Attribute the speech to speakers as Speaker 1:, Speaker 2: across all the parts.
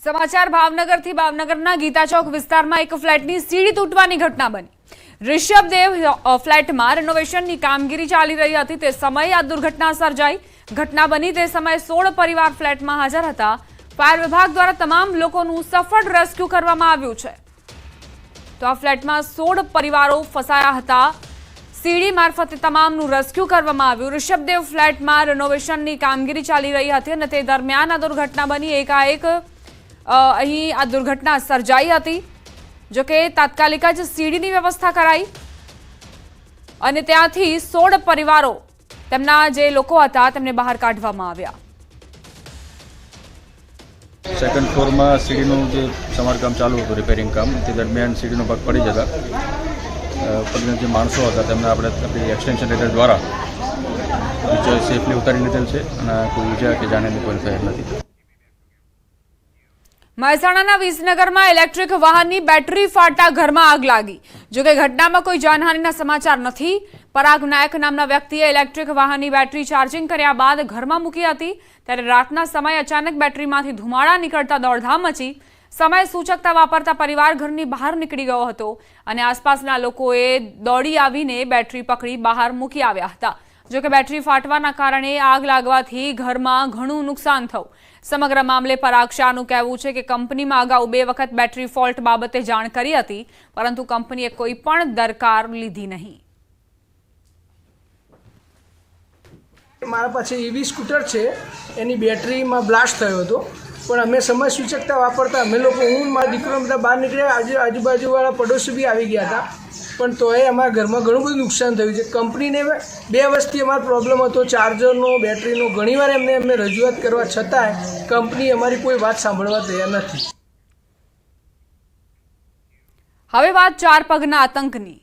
Speaker 1: સમાચાર ભાવનગરથી ભાવનગરના ગીતા ચોક વિસ્તારમાં એક ફ્લેટની સીડી તૂટવાની ઘટના બની। ઋષભદેવ ફ્લેટમાં રેનોવેશનની કામગીરી ચાલી રહી હતી તે સમયે આ દુર્ઘટના સર્જાઈ। ઘટના બની તે સમયે 16 પરિવાર ફ્લેટમાં હાજર હતા। ફાયર વિભાગ દ્વારા તમામ લોકોનું સફળ રેસ્ક્યુ કરવામાં આવ્યું છે। તો આ ફ્લેટમાં 16 પરિવારો ફસાયા હતા। સીડી મારફતે તમામનું રેસ્ક્યુ કરવામાં આવ્યું। ઋષભદેવ ફ્લેટમાં રેનોવેશનની કામગીરી ચાલી રહી હતી અને તે દરમિયાન આ દુર્ઘટના બની। એકાએક અહીં આ દુર્ઘટના સર્જાઈ હતી। જો કે તાત્કાલિક જ સીડીની વ્યવસ્થા કરાઈ અને ત્યાંથી 16 પરિવારો તેમના જે લોકો હતા તેમને બહાર કાઢવામાં આવ્યા।
Speaker 2: સેકન્ડ ફ્લોરમાં સીડીનું જે સમારકામ ચાલુ હતું, રિપેરિંગ કામ, તે દરમિયાન સીડીનો ભાગ પડી જતા પગના જે માણસો હતા તેમને આપણે આપણી એક્સટેન્શન લેટર દ્વારા નીચે સેફલી ઉતારી લીધેલ છે અને કોઈ ઈજા કે જાનહાની કોઈ થયેલ નથી।
Speaker 1: મહેસાણાના વિસનગરમાં ઇલેક્ટ્રિક વાહનની બેટરી ફાટતા ઘરમાં આગ લાગી। જો કે ઘટનામાં કોઈ જાનહાનિના સમાચાર નથી। પરાગ નાયક નામના વ્યક્તિએ ઇલેક્ટ્રિક વાહનની બેટરી ચાર્જિંગ કર્યા બાદ ઘરમાં મૂકી હતી ત્યારે રાતના સમયે અચાનક બેટરીમાંથી ધુમાડા નીકળતા દોડધામ મચી। સમય સૂચકતા વાપરતા પરિવાર ઘરની બહાર નીકળી ગયો હતો અને આસપાસના લોકોએ દોડી આવીને બેટરી પકડી બહાર મૂકી આવ્યા હતા। જો કે બેટરી ફાટવાના કારણે આગ લાગવાથી ઘરમાં ઘણું નુકસાન થયું। સમગ્ર મામલે પરાગ શાહનું કહેવું છે કે કંપનીમાં અગાઉ 2 વખત બેટરી ફોલ્ટ બાબતે જાણ કરી હતી પરંતુ કંપનીએ કોઈ પણ દરકાર લીધી નહીં।
Speaker 3: મારા પાસે ઈવી સ્કૂટર છે, એની બેટરીમાં બ્લાસ્ટ થયો હતો પણ અમે સમય સૂચકતા વાપરતા અમે લોકો હું મારા દીકરો બધા બહાર નીકળ્યા। આજુબાજુવાળા પડોશી બી આવી ગયા હતા પણ તોય અમારા ઘરમાં ઘણું બધું નુકસાન થયું છે। કંપનીને 2 વર્ષથી અમારો પ્રોબ્લેમ હતો ચાર્જરનો, બેટરીનો। ઘણીવાર એમને રજૂઆત કરવા છતાંય કંપની અમારી કોઈ વાત સાંભળવા તૈયાર નથી।
Speaker 1: હવે વાત 4 પગના આતંકની।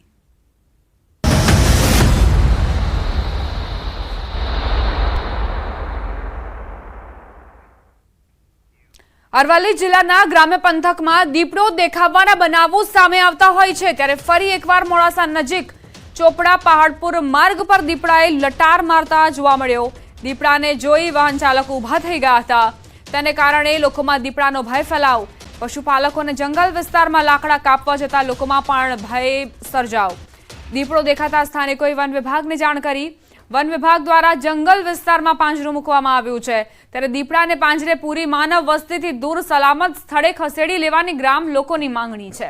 Speaker 1: અરવલ્લી જિલ્લાના ગ્રામ્ય પંથકમાં દીપડો દેખાવાના બનાવો સામે આવતા હોય છે ત્યારે ફરી એકવાર મોડાસા નજીક ચોપડા પહાડપુર માર્ગ પર દીપડાએ લટાર મારતા જોવા મળ્યો। દીપડાને જોઈ વાહન ચાલકો ઊભા થઈ ગયા હતા। તેને કારણે લોકોમાં દીપડાનો ભય ફેલાવ। પશુપાલકોને જંગલ વિસ્તારમાં લાકડા કાપવા જતા લોકોમાં પણ ભય સર્જાવ। દીપડો દેખાતા સ્થાનિકોએ વન વિભાગને જાણ કરી। વન વિભાગ દ્વારા જંગલ વિસ્તારમાં પાંજરું મૂકવામાં આવ્યું છે ત્યારે દીપડાને પાંજરે પૂરી માનવ વસ્તીથી દૂર સલામત સ્થળે ખસેડી લેવાની ગ્રામ લોકોની માંગણી છે।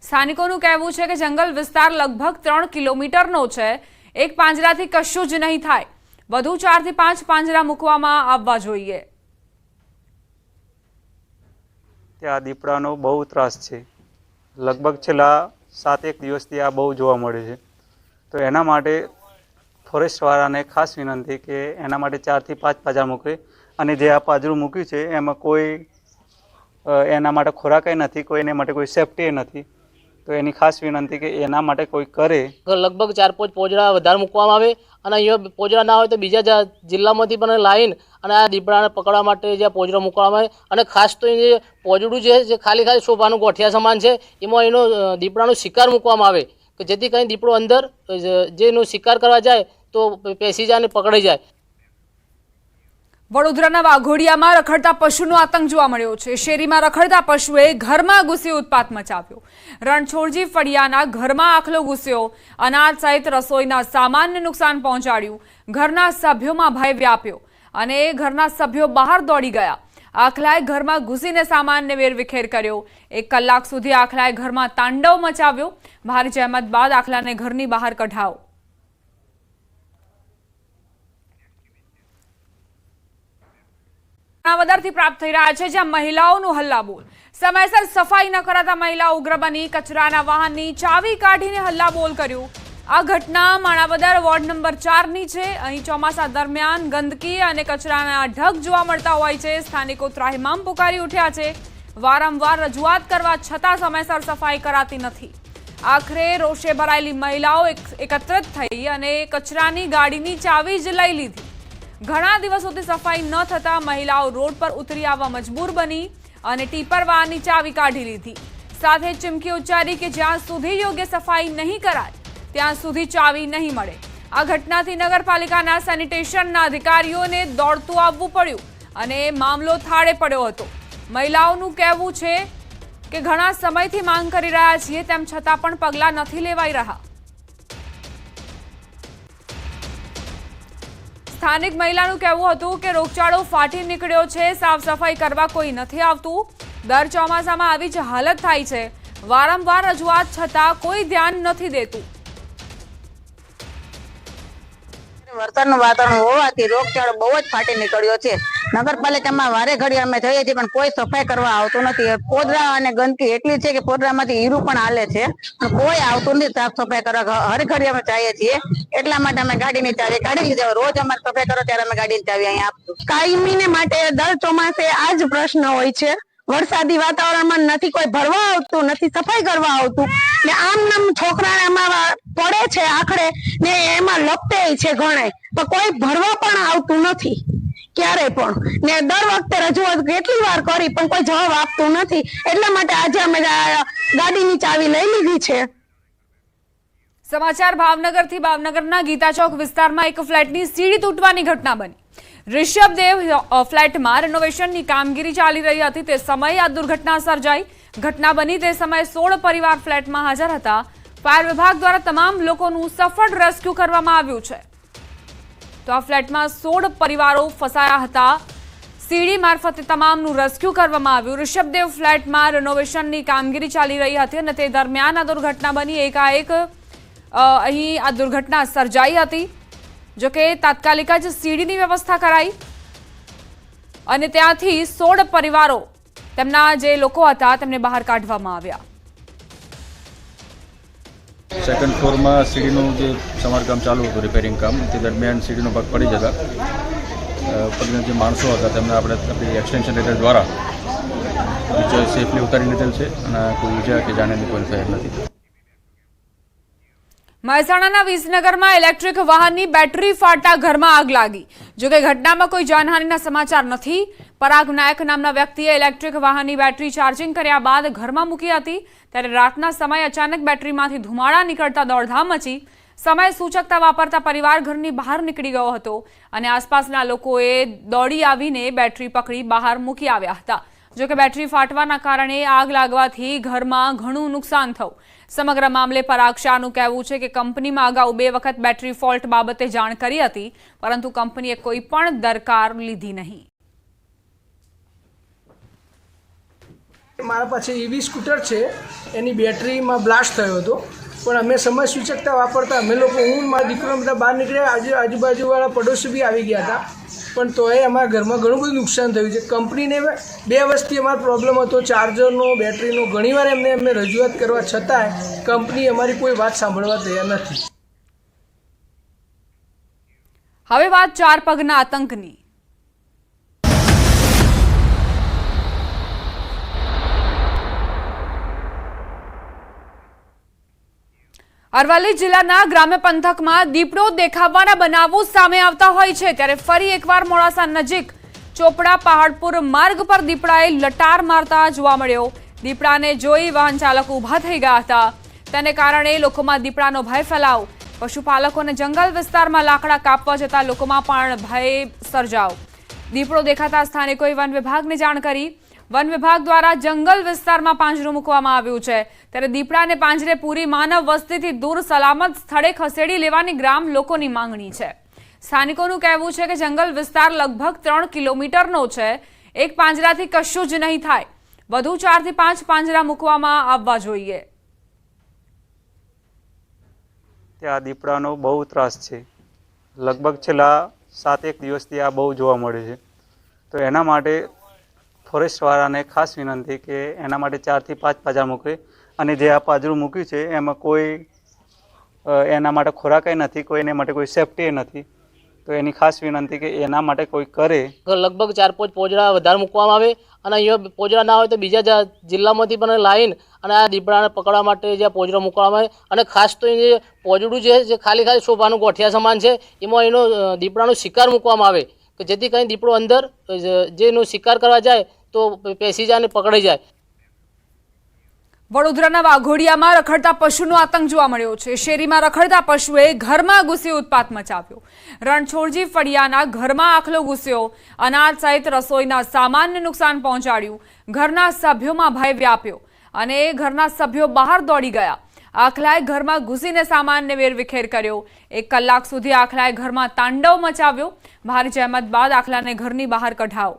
Speaker 1: સ્થાનિકોનું કહેવું છે કે જંગલ વિસ્તાર લગભગ 3 કિલોમીટરનો છે। એક પાંજરાથી કશું જ નહીં થાય, વધુ 4 થી 5 પાંજરા મૂકવામાં આવવા જોઈએ।
Speaker 4: ત્યાં દીપડાનો બહુ ત્રાસ છે, લગભગ છેલ્લા 7-1 દિવસથી આ બહુ જોવા મળે છે। તો એના માટે ફોરેસ્ટવાળાને ખાસ વિનંતી કે એના માટે 4 થી 5 પાંજરા મૂકે અને જે આ પાંજરું મૂક્યું છે એમાં કોઈ એના માટે ખોરાક નથી, કોઈ એના માટે કોઈ સેફટી નથી। તો એની ખાસ વિનંતી કે એના માટે કોઈ કરે।
Speaker 5: લગભગ 4-5 પોજડા વધારે મૂકવામાં આવે અને અહીંયા પોજડા ના હોય તો બીજા જિલ્લામાંથી પણ લાવીને અને આ દીપડાને પકડવા માટે જે પોજડા મૂકવામાં આવે અને ખાસ તો એ પોજડું જે ખાલી શોભાનું ગોઠિયા સમાન છે એમાં એનો દીપડાનો શિકાર મૂકવામાં આવે કે જેથી કંઈ દીપડો અંદર જેનો શિકાર કરવા જાય તો પેસી જાય અને પકડાઈ જાય।
Speaker 1: વડોદરાના વાઘોડિયામાં રખડતા પશુનો આતંક જોવા મળ્યો છે। શેરીમાં રખડતા પશુએ ઘરમાં ઘૂસી ઉત્પાત મચાવ્યો। રણછોડજી ફળિયાના ઘરમાં આખલો ઘૂસ્યો, અનાજ સહિત રસોઈના સામાનને નુકસાન પહોંચાડ્યું। ઘરના સભ્યોમાં ભય વ્યાપ્યો અને ઘરના સભ્યો બહાર દોડી ગયા। આખલાએ ઘરમાં ઘૂસીને સામાનને વેરવિખેર કર્યો। 1 કલાક સુધી આખલાએ ઘરમાં તાંડવ મચાવ્યો। ભારે જહેમત બાદ આખલાને ઘરની બહાર કઢાવ્યો। માણાવદરથી પ્રાપ્ત થઈ રહ્યા છે જ્યાં મહિલાઓનું હલ્લાબોલ। સમયસર સફાઈ ન કરાતા મહિલાઓ ઉગ્ર બની કચરાના વાહનની ચાવી કાઢીને હલ્લાબોલ કર્યું। આ ઘટના માણાવદર વોર્ડ નંબર 4ની છે। અહીં ચોમાસા દરમિયાન ગંદકી અને કચરાના ઢગ જોવા મળતા હોય છે। સ્થાનિકો ત્રાહિમામ પુકારી ઉઠ્યા છે। વારંવાર રજૂઆત કરવા છતાં સમયસર સફાઈ કરાતી નથી। આખરે રોષે ભરાયેલી મહિલાઓ એકત્રિત થઈ અને કચરાની ગાડીની ચાવી જ લઈ લીધી। ઘણા દિવસોથી સફાઈ ન થતા મહિલાઓ રોડ પર ઉતરી આવવા મજબૂર બની અને ટીપર વાહનની ચાવી કાઢી લીધી। સાથે ચીમકી ઉચ્ચારી કે જ્યાં સુધી યોગ્ય સફાઈ નહીં કરાય ત્યાં સુધી ચાવી નહીં મળે। આ ઘટનાથી નગરપાલિકાના સેનિટેશનના અધિકારીઓને દોડતું આવવું પડ્યું અને મામલો થાળે પડ્યો હતો। મહિલાઓનું કહેવું છે કે ઘણા સમયથી માંગ કરી રહ્યા છીએ, તેમ છતાં પણ પગલાં નથી લેવાઈ રહ્યા. સ્થાનિક મહિલાનું કહેવું હતું કે રોગચાળો ફાટી નીકળ્યો છે, સાફ સફાઈ કરવા કોઈ નથી આવતું. દર ચોમાસામાં આવી જ હાલત થાય છે. વારંવાર રજૂઆત છતાં કોઈ ધ્યાન નથી દેતું.
Speaker 6: વરસાદનું વાતાવરણ હોવાથી રોગચાળો બહુ જ ફાટી નીકળ્યો છે. નગરપાલિકામાં વારે ઘડી અમે જઈએ છીએ પણ કોઈ સફાઈ કરવા આવતું નથી. પોદરા અને ગંદકી એટલી છે કે પોદરામાંથી હીરું પણ હાલે છે, પણ કોઈ આવતું નથી સાફ સફાઈ કરવા. હર ઘડી અમે જઈએ છીએ, એટલા માટે અમે ગાડીની ચાવી કાઢી લીધી. રોજ અમારે સફાઈ કરો ત્યારે અમે ગાડીની ચાવી અહીંયા આપશું.
Speaker 7: કાયમીને માટે દર ચોમાસે આ જ પ્રશ્ન હોય છે. વરસાદી વાતાવરણમાં નથી કોઈ ભરવા આવતું, નથી સફાઈ કરવા આવતું, ને આમ નામ છોકરા એમાં પડે છે આખડે ને એમાં લપટે છે ઘણે, પણ કોઈ ભરવા પણ આવતું નથી ક્યારે પણ. ને દર વખતે રજૂઆત કેટલી વાર કરી પણ કોઈ જવાબ આપતું નથી. એટલા માટે આજે અમે ગાડીની ચાવી લઈ લીધી છે.
Speaker 1: સમાચાર ભાવનગરથી. ભાવનગરના ગીતા ચોક વિસ્તારમાં એક ફ્લેટની સીડી તૂટવાની ઘટના બની. ઋષભદેવ ફ્લેટમાં રેનોવેશનની કામગીરી ચાલી રહી હતી તે સમયે આ દુર્ઘટના સર્જાઈ. ઘટના બની તે સમયે 16 પરિવાર ફ્લેટમાં હાજર હતા. ફાયર વિભાગ દ્વારા તમામ લોકોનું સફળ રેસ્ક્યુ કરવામાં આવ્યું છે. તો આ ફ્લેટમાં 16 પરિવારો ફસાયા હતા. સીડી મારફતે તમામનું રેસ્ક્યુ કરવામાં આવ્યું. ઋષભદેવ ફ્લેટમાં રેનોવેશનની કામગીરી ચાલી રહી હતી અને તે દરમિયાન આ દુર્ઘટના બની. એકાએક અહીં આ દુર્ઘટના સર્જાઈ હતી. જોકે તાત્કાલિક જ સીડીની વ્યવસ્થા કરાઈ અને ત્યાંથી 16 પરિવારો તેમના જે લોકો હતા તેમને બહાર કાઢવામાં આવ્યા.
Speaker 2: સેકન્ડ ફ્લોરમાં સીડીનું જે સમારકામ ચાલુ હતું, રિપેરિંગ કામ, તે દરમિયાન સીડીનો ભાગ પડી જતા પડીને જે માણસો હતા તેમને આપણે આપણી એક્સટેન્શન લેટર દ્વારા નીચે સેફલી ઉતારી લીધેલ છે અને કોઈ ઈજા કે જાનહાની કોઈ થયેલ નથી.
Speaker 1: મહેસાણાના વિસનગરમાં ઇલેક્ટ્રિક વાહનની બેટરી ફાટતા ઘરમાં આગ લાગી. જોકે ઘટનામાં કોઈ જાનહાનિના સમાચાર નથી. પરાગ નાયક નામના વ્યક્તિએ ઇલેક્ટ્રિક વાહનની બેટરી ચાર્જિંગ કર્યા બાદ ઘરમાં મૂકી હતી. ત્યારે રાતના સમયે અચાનક બેટરીમાંથી ધુમાડા નીકળતા દોડધામ મચી. સમય સૂચકતા વાપરતા પરિવાર ઘરની બહાર નીકળી ગયો હતો અને આસપાસના લોકોએ દોડી આવીને બેટરી પકડી બહાર મૂકી આવ્યા હતા. જોકે બેટરી ફાટવાના કારણે આગ લાગવાથી ઘરમાં ઘણું નુકસાન થયું. સમગ્ર મામલે પરાગ શાહનું કહેવું છે કે કંપનીમાં અગાઉ 2 વખત બેટરી ફોલ્ટ બાબતે જાણ કરી હતી, પરંતુ કંપનીએ કોઈ પણ દરકાર લીધી નહીં.
Speaker 3: મારા પાસે ઈવી સ્કૂટર છે, એની બેટરીમાં બ્લાસ્ટ થયો હતો, પણ અમે સમય સૂચકતા વાપરતા અમે લોકો, હું મારા દીકરો બધા બહાર નીકળ્યા. આજુબાજુવાળા પડોશી બી આવી ગયા હતા, પણ તોય અમારા ઘરમાં ઘણું બધું નુકસાન થયું છે. કંપનીને 2 વર્ષથી અમારો પ્રોબ્લેમ હતો ચાર્જરનો, બેટરીનો. ઘણીવાર એમને રજૂઆત કરવા છતાંય કંપની અમારી કોઈ વાત સાંભળવા તૈયાર નથી.
Speaker 1: હવે વાત 4 પગના આતંકની. અરવલ્લી જિલ્લાના ગ્રામ્ય પંથકમાં દીપડો દેખાવાના બનાવો સામે આવતા હોય છે. ત્યારે ફરી એકવાર મોડાસા નજીક ચોપડા પહાડપુર માર્ગ પર દીપડાએ લટાર મારતા જોવા મળ્યો. દીપડાને જોઈ વાહન ચાલકો ઊભા થઈ ગયા હતા. તેને કારણે લોકોમાં દીપડાનો ભય ફેલાવ. પશુપાલકોને જંગલ વિસ્તારમાં લાકડા કાપવા જતા લોકોમાં પણ ભય સર્જાવ. દીપડો દેખાતા સ્થાનિકોએ વન વિભાગને જાણ કરી. વન વિભાગ દ્વારા જંગલ વિસ્તારમાં પાંજરું મૂકવામાં આવ્યું છે. ત્યારે દીપડાને પાંજરે પૂરી માનવ વસ્તીથી દૂર સલામત સ્થળે ખસેડી લેવાની ગ્રામ લોકોની માંગણી છે. સ્થાનિકોનું કહેવું છે કે જંગલ વિસ્તાર લગભગ 3 કિલોમીટરનો છે. એક પાંજરાથી કશું જ નહીં થાય, વધુ 4 થી 5 પાંજરા મૂકવામાં આવવા જોઈએ.
Speaker 4: ત્યાં દીપડાનો બહુ ત્રાસ છે. લગભગ છેલ્લા 7-1 દિવસથી આ બહુ જોવા મળે છે. તો એના માટે ફોરેસ્ટવાળાને ખાસ વિનંતી કે એના માટે 4 થી 5 પાંજરા મૂકે. અને જે આ પાંજરું મૂક્યું છે એમાં કોઈ એના માટે ખોરાક નથી, કોઈ એના માટે કોઈ સેફટી નથી. તો એની ખાસ વિનંતી કે એના માટે કોઈ કરે.
Speaker 5: લગભગ 4-5 પોજડા વધારે મૂકવામાં આવે અને અહીંયા પોજડા ના હોય તો બીજા જિલ્લામાંથી પણ લાવીને અને આ દીપડાને પકડવા માટે જે પોજડા મૂકવામાં આવે. અને ખાસ તો જે પોજડું છે જે ખાલી શોભાનું ગોઠિયા સમાન છે, એમાં એનો દીપડાનો શિકાર મૂકવામાં આવે કે જેથી કંઈ દીપડો અંદર જે એનો શિકાર કરવા જાય તો પેસી જાય અને પકડાઈ જાય.
Speaker 1: વડોદરાના વાઘોડિયામાં રખડતા પશુનો આતંક જોવા મળ્યો છે। શેરીમાં રખડતા પશુએ ઘરમાં ઘૂસી ઉત્પાત મચાવ્યો। રણછોડજી ફળિયાના ઘરમાં આખલો ઘૂસ્યો, અનાજ સહિત રસોઈના સામાનને નુકસાન પહોંચાડ્યું। ઘરના સભ્યોમાં ભય વ્યાપ્યો અને ઘરના સભ્યો બહાર દોડી ગયા। આખલાએ ઘરમાં ઘૂસીને સામાનને વેરવિખેર કર્યો। 1 કલાક સુધી આખલાએ ઘરમાં તાંડવ મચાવ્યો। ભારે જહેમત બાદ આખલાને ઘરની બહાર કઢાયો।